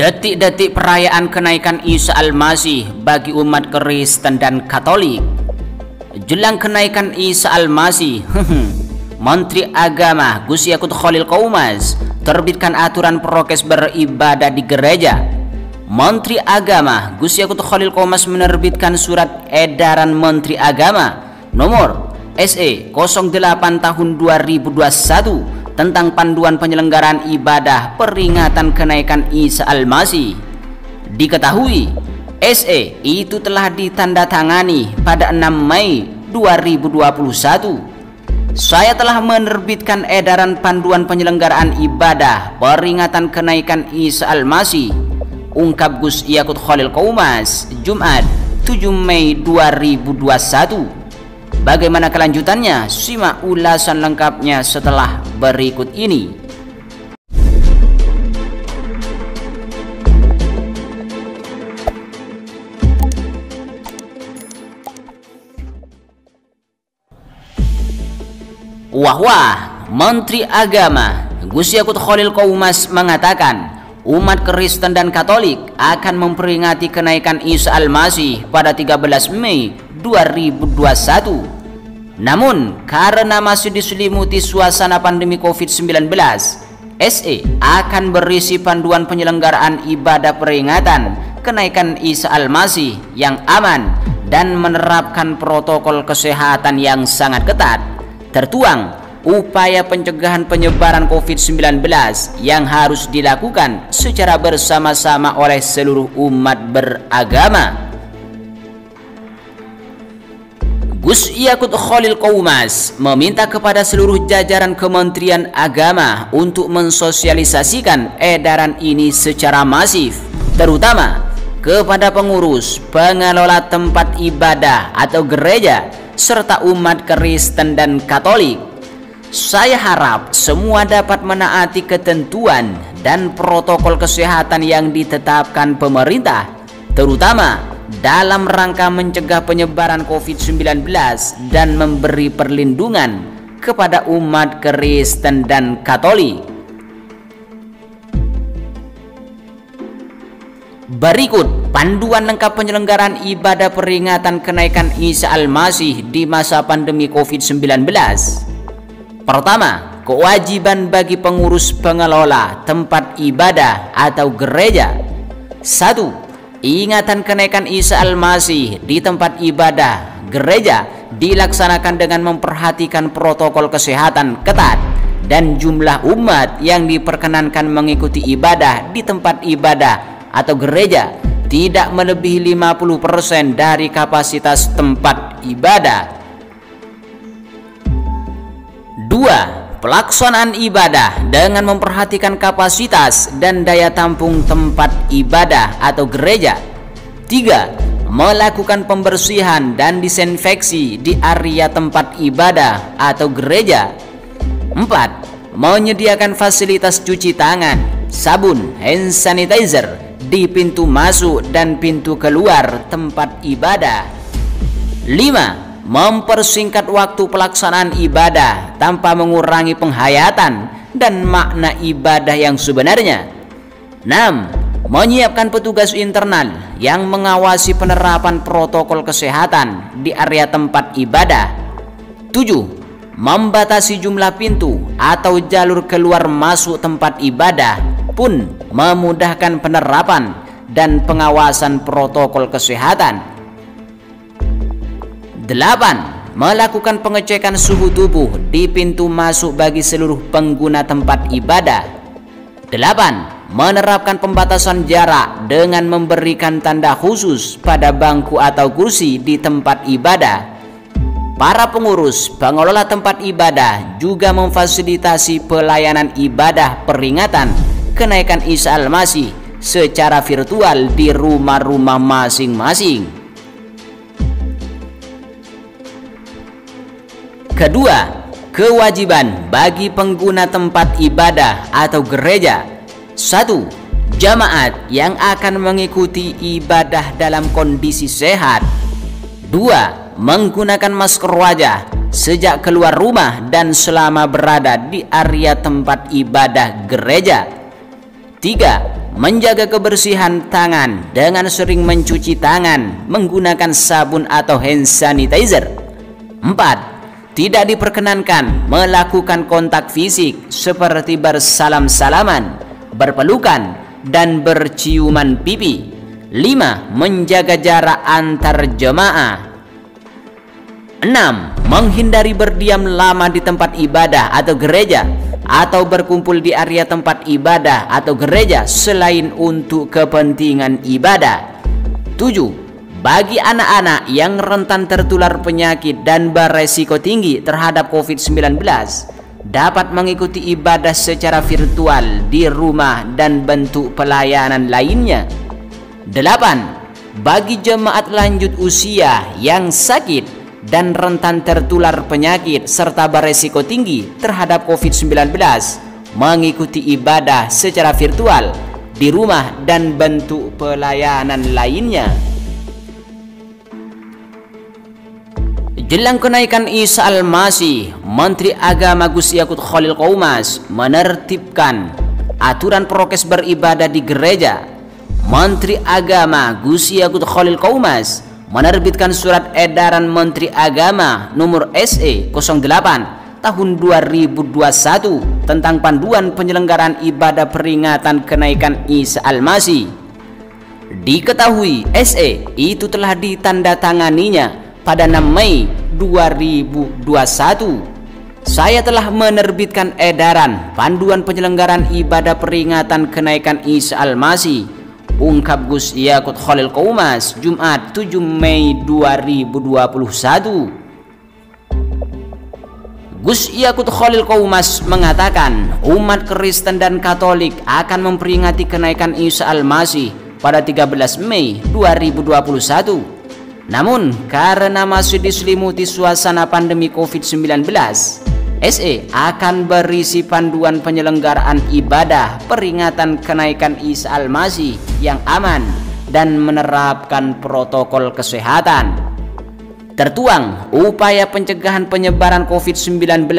Detik-detik perayaan kenaikan Isa Al-Masih bagi umat Kristen dan Katolik. Jelang kenaikan Isa Al-Masih, Menteri Agama Gus Yakut Khalil Qoumas terbitkan aturan prokes beribadah di gereja. Menteri Agama Gus Yakut Khalil Qoumas menerbitkan surat edaran Menteri Agama nomor SE 08 tahun 2021 tentang panduan penyelenggaraan ibadah peringatan kenaikan Isa Al-Masih. Diketahui, SE itu telah ditandatangani pada 6 Mei 2021. Saya telah menerbitkan edaran panduan penyelenggaraan ibadah peringatan kenaikan Isa Al-Masih, ungkap Gus Yakut Khalil Qoumas, Jumat 7 Mei 2021. Bagaimana kelanjutannya? Simak ulasan lengkapnya setelah berikut ini. Wah, Menteri Agama Gus Yakut Khalil Qoumas mengatakan umat Kristen dan Katolik akan memperingati kenaikan Isa Al-Masih pada 13 Mei 2021. Namun, karena masih diselimuti suasana pandemi COVID-19, SE akan berisi panduan penyelenggaraan ibadah peringatan kenaikan Isa Al-Masih yang aman dan menerapkan protokol kesehatan yang sangat ketat. Tertuang upaya pencegahan penyebaran COVID-19 yang harus dilakukan secara bersama-sama oleh seluruh umat beragama. Gus Yakut Khalil Qoumas meminta kepada seluruh jajaran Kementerian Agama untuk mensosialisasikan edaran ini secara masif, terutama kepada pengurus, pengelola tempat ibadah atau gereja, serta umat Kristen dan Katolik. Saya harap semua dapat menaati ketentuan dan protokol kesehatan yang ditetapkan pemerintah, terutama dalam rangka mencegah penyebaran COVID-19 dan memberi perlindungan kepada umat Kristen dan Katolik. Berikut panduan lengkap penyelenggaraan ibadah peringatan kenaikan Isa Al-Masih di masa pandemi COVID-19. Pertama, kewajiban bagi pengurus pengelola tempat ibadah atau gereja. 1. Ingatan kenaikan Isa Al-Masih di tempat ibadah gereja dilaksanakan dengan memperhatikan protokol kesehatan ketat dan jumlah umat yang diperkenankan mengikuti ibadah di tempat ibadah atau gereja tidak melebihi 50% dari kapasitas tempat ibadah. 2. Pelaksanaan ibadah dengan memperhatikan kapasitas dan daya tampung tempat ibadah atau gereja. 3. Melakukan pembersihan dan disinfeksi di area tempat ibadah atau gereja. 4. Menyediakan fasilitas cuci tangan, sabun, hand sanitizer di pintu masuk dan pintu keluar tempat ibadah. 5. Mempersingkat waktu pelaksanaan ibadah tanpa mengurangi penghayatan dan makna ibadah yang sebenarnya. 6. Menyiapkan petugas internal yang mengawasi penerapan protokol kesehatan di area tempat ibadah. 7. Membatasi jumlah pintu atau jalur keluar masuk tempat ibadah pun memudahkan penerapan dan pengawasan protokol kesehatan. 8. Melakukan pengecekan suhu tubuh di pintu masuk bagi seluruh pengguna tempat ibadah. 8. Menerapkan pembatasan jarak dengan memberikan tanda khusus pada bangku atau kursi di tempat ibadah. Para pengurus, pengelola tempat ibadah juga memfasilitasi pelayanan ibadah peringatan kenaikan Isa Al-Masih secara virtual di rumah-rumah masing-masing. Kedua, kewajiban bagi pengguna tempat ibadah atau gereja. 1. Jamaat yang akan mengikuti ibadah dalam kondisi sehat. 2. Menggunakan masker wajah sejak keluar rumah dan selama berada di area tempat ibadah gereja. 3. menjaga kebersihan tangan dengan sering mencuci tangan menggunakan sabun atau hand sanitizer. 4. Tidak diperkenankan melakukan kontak fisik seperti bersalam-salaman, berpelukan, dan berciuman pipi. 5. Menjaga jarak antar jemaah. 6. Menghindari berdiam lama di tempat ibadah atau gereja, atau berkumpul di area tempat ibadah atau gereja selain untuk kepentingan ibadah. 7. Bagi anak-anak yang rentan tertular penyakit dan beresiko tinggi terhadap COVID-19, dapat mengikuti ibadah secara virtual di rumah dan bentuk pelayanan lainnya. 8. Bagi jemaat lanjut usia yang sakit dan rentan tertular penyakit serta beresiko tinggi terhadap COVID-19, mengikuti ibadah secara virtual di rumah dan bentuk pelayanan lainnya. Jelang kenaikan Isa Al-Masih, Menteri Agama Gus Yakut Khalil Qomas menertibkan aturan prokes beribadah di gereja. Menteri Agama Gus Yakut Khalil Qomas menerbitkan surat edaran Menteri Agama nomor SE 08 tahun 2021 tentang panduan penyelenggaraan ibadah peringatan kenaikan Isa Al-Masih. Diketahui SE itu telah ditandatanganinya pada 6 Mei 2021. Saya telah menerbitkan edaran panduan penyelenggaraan ibadah peringatan kenaikan Isa Al-Masih, ungkap Gus Yakut Khalil Qomas, Jumat 7 Mei 2021. Gus Yakut Khalil Qomas mengatakan umat Kristen dan Katolik akan memperingati kenaikan Isa Al-Masih pada 13 Mei 2021. Namun karena masih diselimuti suasana pandemi COVID-19, SE akan berisi panduan penyelenggaraan ibadah peringatan kenaikan Isa Al-Masih yang aman dan menerapkan protokol kesehatan. Tertuang upaya pencegahan penyebaran COVID-19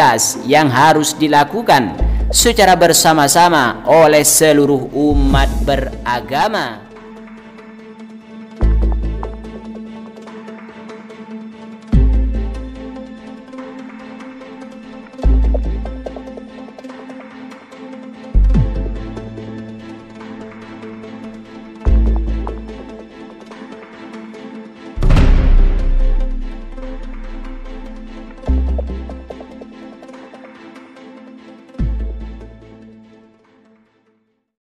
yang harus dilakukan secara bersama-sama oleh seluruh umat beragama.